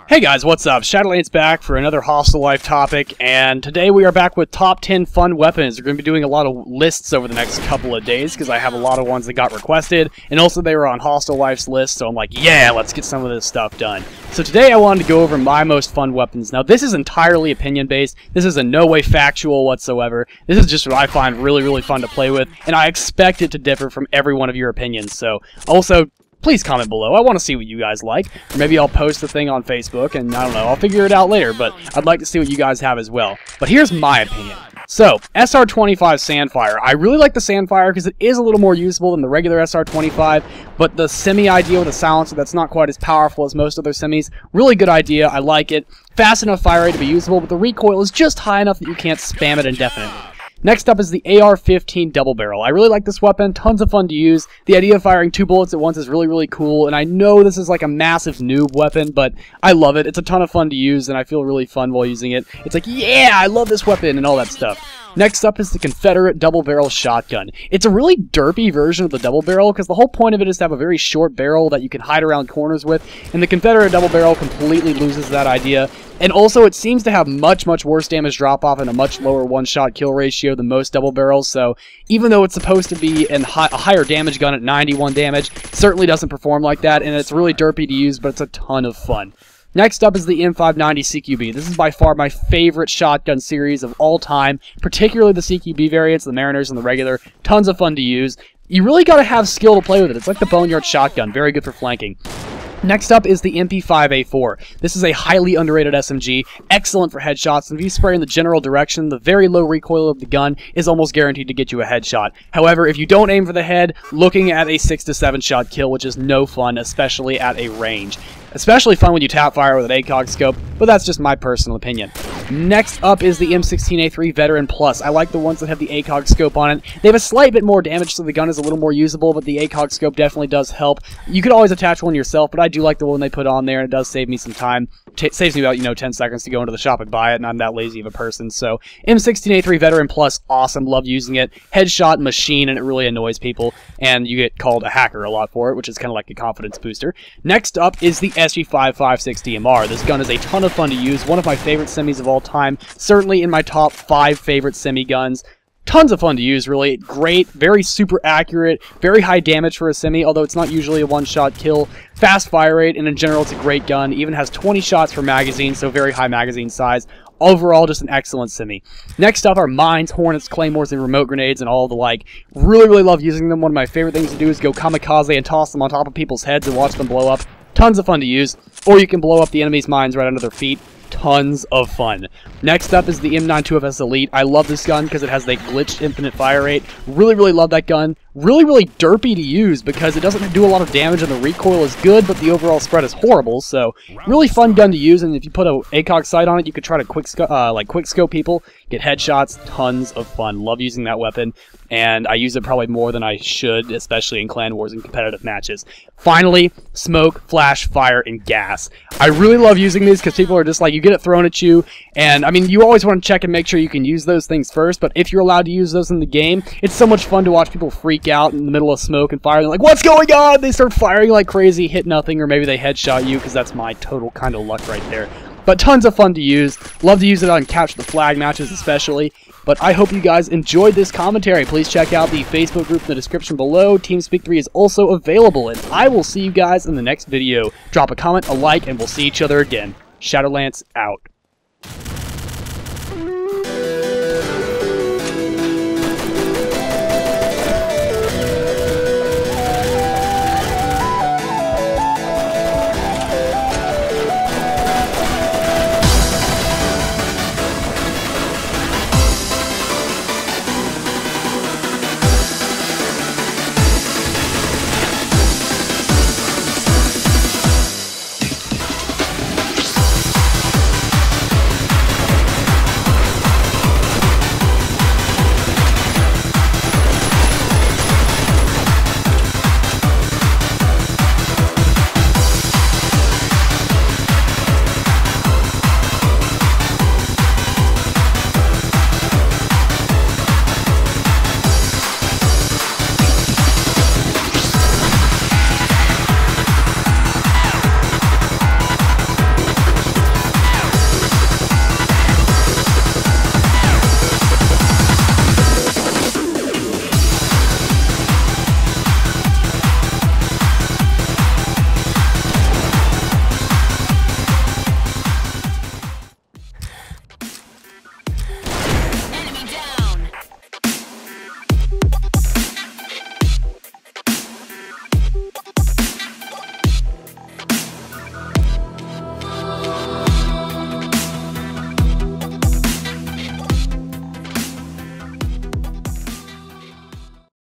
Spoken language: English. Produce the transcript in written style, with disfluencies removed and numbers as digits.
Hey guys, what's up? Shadowlands back for another Hostile Life topic, and today we are back with top 10 fun weapons. We're going to be doing a lot of lists over the next couple of days, because I have a lot of ones that got requested, and also they were on Hostile Life's list, so I'm like, yeah, let's get some of this stuff done. So today I wanted to go over my most fun weapons. Now this is entirely opinion-based, this is in no way factual whatsoever, this is just what I find really, really fun to play with, and I expect it to differ from every one of your opinions, so also please comment below. I want to see what you guys like. Or maybe I'll post the thing on Facebook, and I don't know, I'll figure it out later, but I'd like to see what you guys have as well. But here's my opinion. So, SR25 Sandfire. I really like the Sandfire because it is a little more usable than the regular SR25, but the semi idea with a silencer that's not quite as powerful as most other semis, really good idea, I like it. Fast enough fire rate to be usable, but the recoil is just high enough that you can't spam it indefinitely. Next up is the AR-15 Double Barrel. I really like this weapon, tons of fun to use. The idea of firing 2 bullets at once is really, really cool, and I know this is like a massive noob weapon, but I love it. It's a ton of fun to use, and I feel really fun while using it. It's like, yeah, I love this weapon, and all that stuff. Next up is the Confederate Double Barrel Shotgun. It's a really derpy version of the Double Barrel, because the whole point of it is to have a very short barrel that you can hide around corners with, and the Confederate Double Barrel completely loses that idea. And also, it seems to have much, much worse damage drop-off and a much lower one-shot kill ratio than most double barrels, so even though it's supposed to be a higher damage gun at 91 damage, it certainly doesn't perform like that, and it's really derpy to use, but it's a ton of fun. Next up is the M590 CQB. This is by far my favorite shotgun series of all time, particularly the CQB variants, the Mariners and the regular. Tons of fun to use. You really gotta have skill to play with it. It's like the Boneyard shotgun, very good for flanking. Next up is the MP5A4. This is a highly underrated SMG, excellent for headshots, and if you spray in the general direction, the very low recoil of the gun is almost guaranteed to get you a headshot. However, if you don't aim for the head, looking at a 6 to 7 shot kill, which is no fun, especially at a range. Especially fun when you tap fire with an ACOG scope, but that's just my personal opinion. Next up is the M16A3 Veteran Plus. I like the ones that have the ACOG scope on it. They have a slight bit more damage, so the gun is a little more usable, but the ACOG scope definitely does help. You could always attach one yourself, but I do like the one they put on there, and it does save me some time. Saves me about, 10 seconds to go into the shop and buy it, and I'm that lazy of a person. So, M16A3 Veteran Plus, awesome, love using it. Headshot machine, and it really annoys people, and you get called a hacker a lot for it, which is kind of like a confidence booster. Next up is the SG556 DMR. This gun is a ton of fun to use, one of my favorite semis of all time, certainly in my top 5 favorite semi guns. Tons of fun to use, really. Great, very super accurate, very high damage for a semi, although it's not usually a one-shot kill. Fast fire rate, and in general it's a great gun. Even has 20 shots per magazine, so very high magazine size. Overall, just an excellent semi. Next up are mines, hornets, claymores, and remote grenades, and all the like. Really, really love using them. One of my favorite things to do is go kamikaze and toss them on top of people's heads and watch them blow up. Tons of fun to use. Or you can blow up the enemy's mines right under their feet. Tons of fun. Next up is the M92FS Elite. I love this gun because it has the glitched infinite fire rate. Really, really love that gun. Really, really derpy to use because it doesn't do a lot of damage and the recoil is good, but the overall spread is horrible. So, really fun gun to use, and if you put a ACOG sight on it, you could try to quick scope people, get headshots. Tons of fun. Love using that weapon, and I use it probably more than I should, especially in clan wars and competitive matches. Finally, smoke, flash, fire, and gas. I really love using these because people are just like, you get it thrown at you, and I mean, you always want to check and make sure you can use those things first, but if you're allowed to use those in the game, it's so much fun to watch people freak out in the middle of smoke and fire. They're like, what's going on? They start firing like crazy, hit nothing, or maybe they headshot you, because that's my total kind of luck right there. But tons of fun to use. Love to use it on Capture the Flag matches especially. But I hope you guys enjoyed this commentary. Please check out the Facebook group in the description below. TeamSpeak 3 is also available, and I will see you guys in the next video. Drop a comment, a like, and we'll see each other again. Shadowlands out.